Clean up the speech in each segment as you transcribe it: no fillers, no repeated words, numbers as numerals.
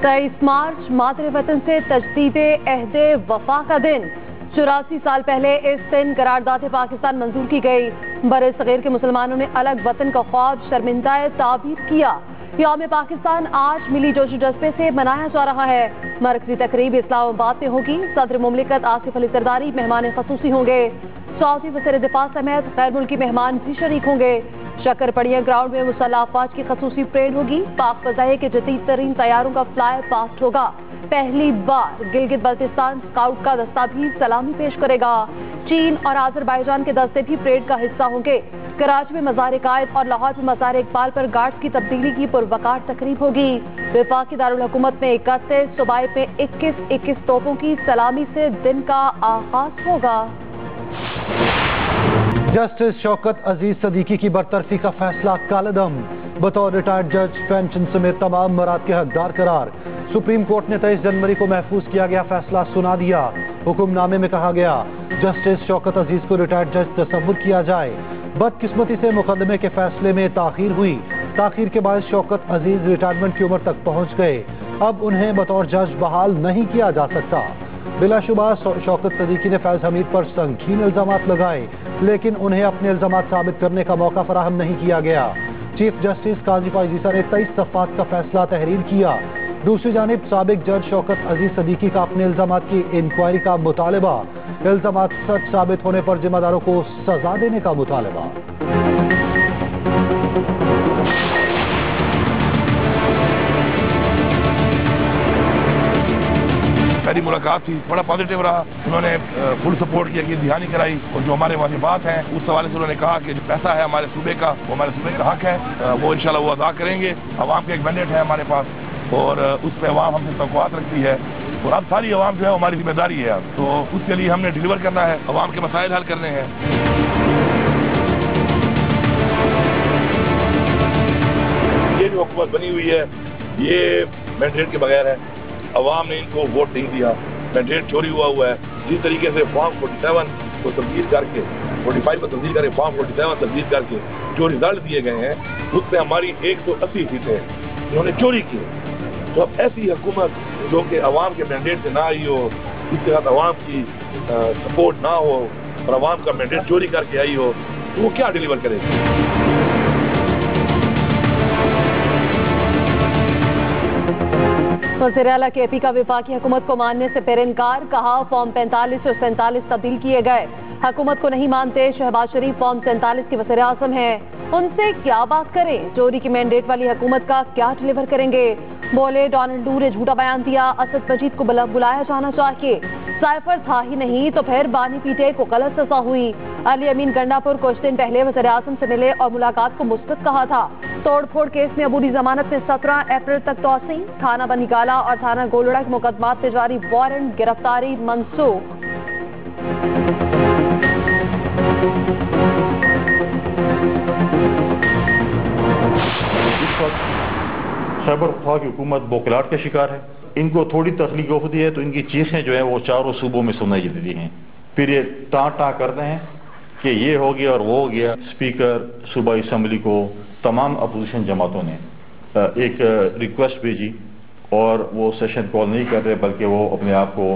23 मार्च मातृ वतन से तजदीदे अहदे वफा का दिन। 84 साल पहले इस दिन करारदाद पाकिस्तान मंजूर की गई। बरे सगीर के मुसलमानों ने अलग वतन का ख्वाब शर्मिंदा ताबीर किया। यौम पाकिस्तान आज मिली जोश जज्बे से मनाया जा रहा है। मरकजी तकरीब इस्लामाबाद में होगी। सदर मुमलिकत आसिफ अली जरदारी मेहमान खसूसी होंगे। सऊदी वज़ीर दिफा समेत गैर मुल्की मेहमान भी शरीक होंगे। शक्करपड़िया ग्राउंड में मुसल्लह अफवाज की खसूसी परेड होगी। पाक फज़ाए के जदीद तरीन तैयारों का फ्लाई पास्ट होगा। पहली बार गिलगित बल्तिस्तान स्काउट का दस्ता भी सलामी पेश करेगा। चीन और आज़रबाईजान के दस्ते भी परेड का हिस्सा होंगे। कराची में मज़ार कायद और लाहौर में मज़ार इकबाल पर गार्ड्स की तब्दीली की पुरवकार तकरीब होगी। वफाकी दारुल हुकूमत में 31, सूबाई में 21 तोपों की सलामी से दिन का आगाज होगा। जस्टिस शौकत अजीज सदीकी की बरतरफी का फैसला कालदम। बतौर रिटायर्ड जज पेंशन समेत तमाम मराद के हकदार करार। सुप्रीम कोर्ट ने 23 जनवरी को महफूज किया गया फैसला सुना दिया। हुक्मनामे में कहा गया जस्टिस शौकत अजीज को रिटायर्ड जज तस्वुर किया जाए। बदकिस्मती से मुकदमे के फैसले में ताखीर हुई। ताखीर के बाद शौकत अजीज रिटायरमेंट की उम्र तक पहुंच गए। अब उन्हें बतौर जज बहाल नहीं किया जा सकता। बिलाशुबा शौकत सदीकी ने फैज हमीद पर संगीन इल्जामात लगाए, लेकिन उन्हें अपने इल्जामात साबित करने का मौका फराहम नहीं किया गया। चीफ जस्टिस काजी फायजीसा ने 23 सफ़ात का फैसला तहरीर किया। दूसरी जानिब साबिक जज शौकत अजीज सदीकी का अपने इल्जामात की इंक्वायरी का मुतालबा। इल्जामात सच साबित होने पर जिम्मेदारों को सजा देने का मुतालबा। पहली मुलाकात थी, बड़ा पॉजिटिव रहा। उन्होंने फुल सपोर्ट किया कि ध्यान कराई और जो हमारे वाजिबात हैं उस हवाले से उन्होंने कहा कि जो पैसा है हमारे सूबे का, वो हमारे सूबे का हक है, वो इंशाल्लाह वो अदा करेंगे। अवाम का एक मैंडेट है हमारे पास और उस पर अवाम हमसे तवक्कुआत रखती है और अब सारी अवाम जो है हमारी जिम्मेदारी है, तो उसके लिए हमने डिलीवर करना है, अवाम के मसाइल हल करने हैं। ये जो हुकूमत बनी हुई है ये मैंडेट के बगैर है। अवाम ने इनको वोट नहीं दिया, मैंडेट चोरी हुआ है। जिस तरीके से फॉर्म 47 को तब्दील करके 45 को तब्दील करके फॉर्म 47 तब्दील करके जो रिजल्ट दिए गए हैं उसमें हमारी 180 सीटें इन्होंने चोरी की। तो अब ऐसी हुकूमत जो कि अवाम के मैंडेट से ना आई हो, इसके साथ अवाम की सपोर्ट ना हो और अवाम का मैंडेट चोरी करके आई हो, तो वो क्या डिलीवर करेगी? वज़ीर आला KP का वफाकी हुकूमत को मानने से फिर इनकार। कहा फॉर्म 45 और 47 तब्दील किए गए। हुकूमत को नहीं मानते। शहबाज शरीफ फॉर्म 47 के वज़ीर आज़म हैं, उनसे क्या बात करें। चोरी की मैंडेट वाली हुकूमत का क्या डिलीवर करेंगे। बोले डोनाल्ड टू ने झूठा बयान दिया, असद मजीद को बुलाया जाना चाहिए। साइफर था ही नहीं तो फिर बानी पीटे को गलत सजा हुई। अली अमीन गंडापुर कुछ दिन पहले वज़ीर आज़म से मिले और मुलाकात को मुस्बत कहा था। तोड़फोड़ केस में अबूरी जमानत में 17 अप्रैल तक तोसी। थाना बनीगाला और थाना गोलड़ा के मुकदमात में जारी वारंट, गिरफ्तारी मनसूख। खैबर पख्तूनख्वा की हुकूमत बोखलाहट का शिकार है। इनको थोड़ी तस्लीक होती है तो इनकी चीखें जो है वो चारों सूबों में सुनाई देती हैं। फिर ये टाँ करते हैं कि ये हो गया और वो हो गया। स्पीकर सूबाई असम्बली को तमाम अपोजिशन जमातों ने एक रिक्वेस्ट भेजी और वो सेशन कॉल नहीं कर रहे, बल्कि वो अपने आप को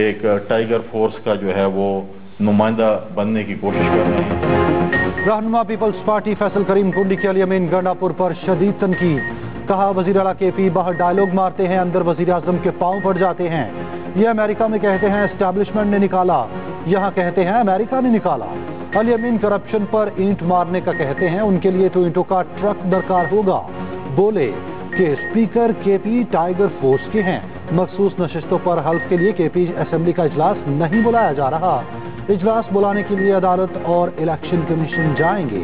एक टाइगर फोर्स का जो है वो नुमाइंदा बनने की कोशिश कर रहे हैं। रहनुमा पीपल्स पार्टी फैसल करीम कुंडी के अली अमीन गंडापुर पर शदीद तनकीद। कहा वज़ीर आला KP बाहर डायलॉग मारते हैं, अंदर वज़ीर आज़म के पांव पड़ जाते हैं। ये अमेरिका में कहते हैं एस्टैब्लिशमेंट ने निकाला, यहाँ कहते हैं अमेरिका ने निकाला। अली अमीन करप्शन पर ईंट मारने का कहते हैं, उनके लिए तो ईंटों का ट्रक दरकार होगा। बोले कि स्पीकर KP टाइगर फोर्स के हैं। मखसूस नशिस्तों पर हल्फ के लिए KP असेंबली का इजलास नहीं बुलाया जा रहा। इजलास बुलाने के लिए अदालत और इलेक्शन कमीशन जाएंगे।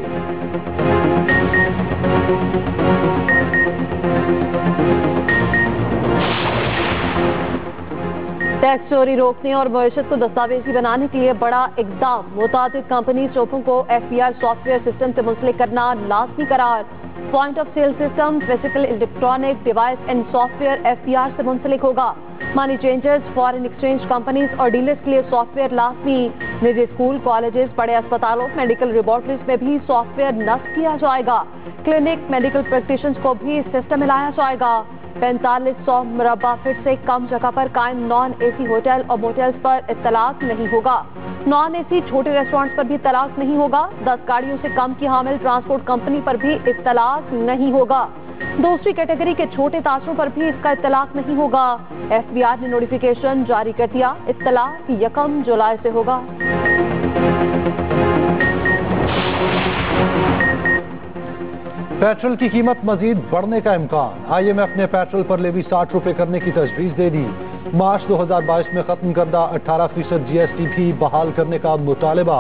टैक्स चोरी रोकने और मईशत को दस्तावेजी बनाने के लिए बड़ा इकदाम। मुताबिक कंपनी स्टोपों को FPR सॉफ्टवेयर सिस्टम से मुंसलिक करना लाजमी करार। Point of sale system physical electronic device and software FPR से मुंसलिक होगा। Money changers, foreign exchange companies और डीलर्स के लिए सॉफ्टवेयर लाजमी। निजी स्कूल, कॉलेजेस, बड़े अस्पतालों, मेडिकल लेबोरेटरीज में भी सॉफ्टवेयर नस्ब किया जाएगा। क्लिनिक, मेडिकल प्रैक्टिशनर्स को भी इस सिस्टम में लाया जाएगा। 4500 मुरब्बा फीट से कम जगह पर कायम नॉन एसी होटल और मोटेल्स पर इत्तलाक नहीं होगा। नॉन एसी छोटे रेस्टोरेंट्स पर भी इत्तलाक नहीं होगा। 10 गाड़ियों से कम की हामिल ट्रांसपोर्ट कंपनी पर भी इत्तलाक नहीं होगा। दूसरी कैटेगरी के छोटे ताजरों पर भी इसका इत्तलाक नहीं होगा। एफबीआर ने नोटिफिकेशन जारी कर दिया, इत्तलाक 1 जुलाई से होगा। पेट्रोल की कीमत मजीद बढ़ने का इम्कान। IMF ने पेट्रोल पर लेवी 60 रुपए करने की तजवीज़ दे दी। मार्च 2022 में खत्म करदा 18% GST भी बहाल करने का मुतालबा।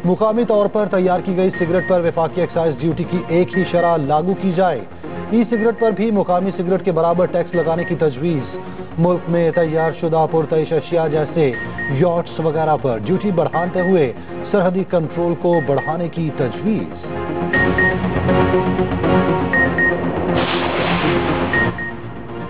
मुकामी तौर पर तैयार की गई सिगरेट पर वफाकी एक्साइज ड्यूटी की एक ही शरह लागू की जाए। ई सिगरेट पर भी मुकामी सिगरेट के बराबर टैक्स लगाने की तजवीज़। मुल्क में तैयार शुदा पुरतइश अशिया जैसे यॉट्स वगैरह पर ड्यूटी बढ़ाते हुए सरहदी कंट्रोल को बढ़ाने की तजवीज़।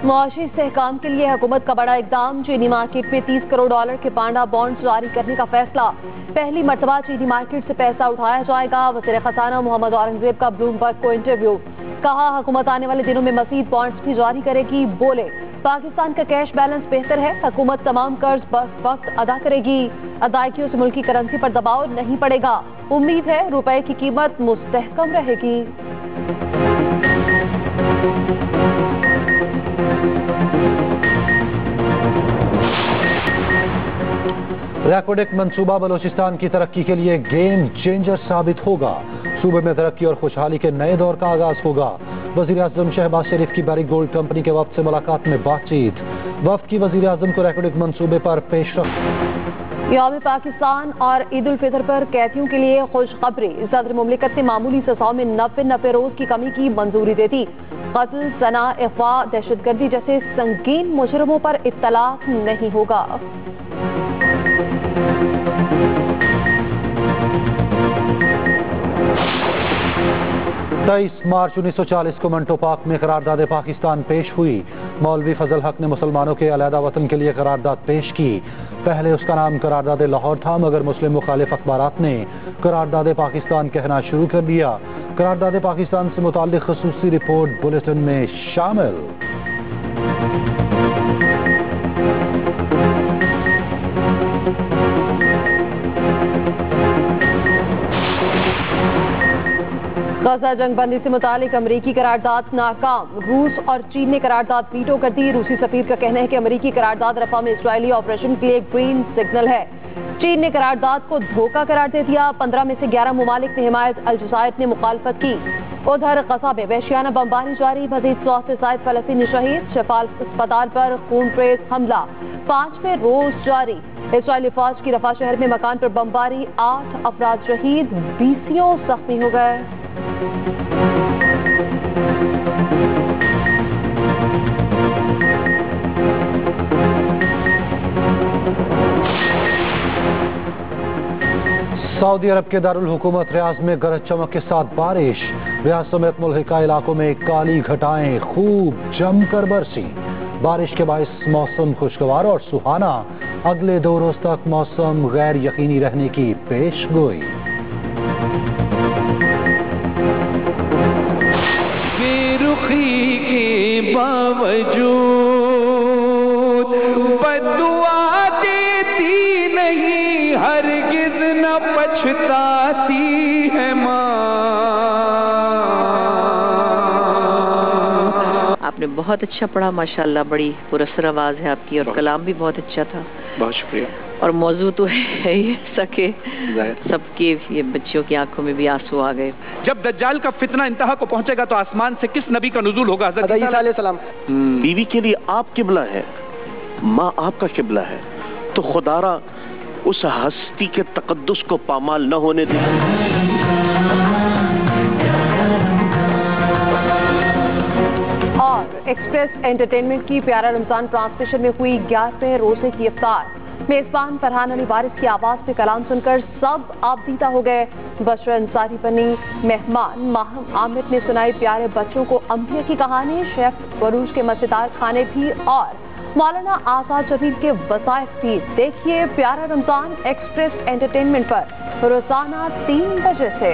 मुआशी इस्तेहकाम के लिए हुकूमत का बड़ा इकदाम। चीनी मार्केट में $30 करोड़ के पांडा बॉन्ड जारी करने का फैसला। पहली मर्तबा चीनी मार्केट से पैसा उठाया जाएगा। वज़ीर ख़ज़ाना मोहम्मद औरंगज़ेब का ब्लूमबर्ग को इंटरव्यू। कहा हुकूमत आने वाले दिनों में मज़ीद बॉन्ड्स भी जारी करेगी। बोले पाकिस्तान का कैश बैलेंस बेहतर है, हुकूमत तमाम कर्ज वक्त अदा करेगी। अदायगियों से मुल्की करेंसी पर दबाव नहीं पड़ेगा। उम्मीद है रुपए की कीमत मुस्तहकम रहेगी। रैकोडेक मंसूबा बलोचिस्तान की तरक्की के लिए गेम चेंजर साबित होगा। सूबे में तरक्की और खुशहाली के नए दौर का आगाज होगा। वजीर आजम शहबाज शरीफ की बारिक गोल्ड कंपनी के वफ्द से मुलाकात में बातचीत। वफ्द की वजीर आजम को रैकोडेक मंसूबे पर पेशरफ्त। यौम पाकिस्तान और ईद उल फितर पर कैदियों के लिए खुशखबरी। सदर मुमलिकत ने मामूली सजाओं में 90 रोज की कमी की मंजूरी दे दी। कत्ल, जना, अगवा, दहशतगर्दी जैसे संगीन मुजरमों पर इत्तलाक नहीं होगा। 23 मार्च 1940 को मंटो पार्क में करारदाद पाकिस्तान पेश हुई। मौलवी फजल हक ने मुसलमानों के अलहदा वतन के लिए करारदाद पेश की। पहले उसका नाम करारदाद लाहौर था, मगर मुस्लिम मुखालिफ अखबारात ने करारदाद पाकिस्तान कहना शुरू कर दिया। करारदाद पाकिस्तान से मुताल्लिक खसूसी रिपोर्ट बुलेटिन में शामिल। गजा जंगबंदी से मुतालिक अमरीकी करारदाद नाकाम। रूस और चीन ने करारदाद वीटो कर दी। रूसी सफीर का कहना है कि अमरीकी करारदाद रफा में इजरायली ऑपरेशन के लिए ग्रीन सिग्नल है। चीन ने करारदाद को धोखा करार दे दिया। 15 में से 11 मुमालिक ने हिमायत। अलजज़ायर ने मुखालफत की। उधर गजा में वहशियाना बमबारी जारी। मजीद 100 से ज़ायद फलस्तीनी शहीद। शिफा अस्पताल पर खूनरेज हमला 5वें रोज जारी। इजरायली फौज की रफा शहर में मकान पर बमबारी। 8 अफराद शहीद, 20 जख्मी हो गए। सऊदी अरब के दारुल हुकूमत रियाज में गरज चमक के साथ बारिश। रियाज समेत मुल्हिका इलाकों में काली घटाएं खूब जमकर बरसी। बारिश के बायस मौसम खुशगवार और सुहाना। अगले 2 रोज तक मौसम गैर यकीनी रहने की पेशगोई। बेरुखी के बावजूद बदुआ देती नहीं, हरगिज न पछताती है माँ। आपने बहुत अच्छा पढ़ा माशाल्लाह, बड़ी पुरस्कार आवाज है आपकी और कलाम भी बहुत अच्छा था। बहुत शुक्रिया। और मौजू तो है ही सके सबके, ये बच्चियों की आंखों में भी आंसू आ गए। जब दज्जाल का फितना इंतहा को पहुंचेगा तो आसमान से किस नबी का नुज़ूल होगा? हज़रत ईसा अलैहिस्सलाम। बीवी के लिए आप किबला है, माँ आपका किबला है, तो खुदारा उस हस्ती के तकद्दुस को पामाल न होने दे। और एक्सप्रेस एंटरटेनमेंट की प्यारा रमजान ट्रांसमिशन में हुई 11वें रोजे की इफ्तार। मेजबान फरहान अली वारिस की आवाज से कलाम सुनकर सब आबदीदा हो गए। बशरा अंसारी बनी मेहमान। माहम आमिर ने सुनाई प्यारे बच्चों को अंबिया की कहानी। शेफ बरूज के मजेदार खाने भी और मौलाना आजाद जमील के वज़ाइफ भी। देखिए प्यारा रमजान एक्सप्रेस एंटरटेनमेंट पर रोजाना 3 बजे से।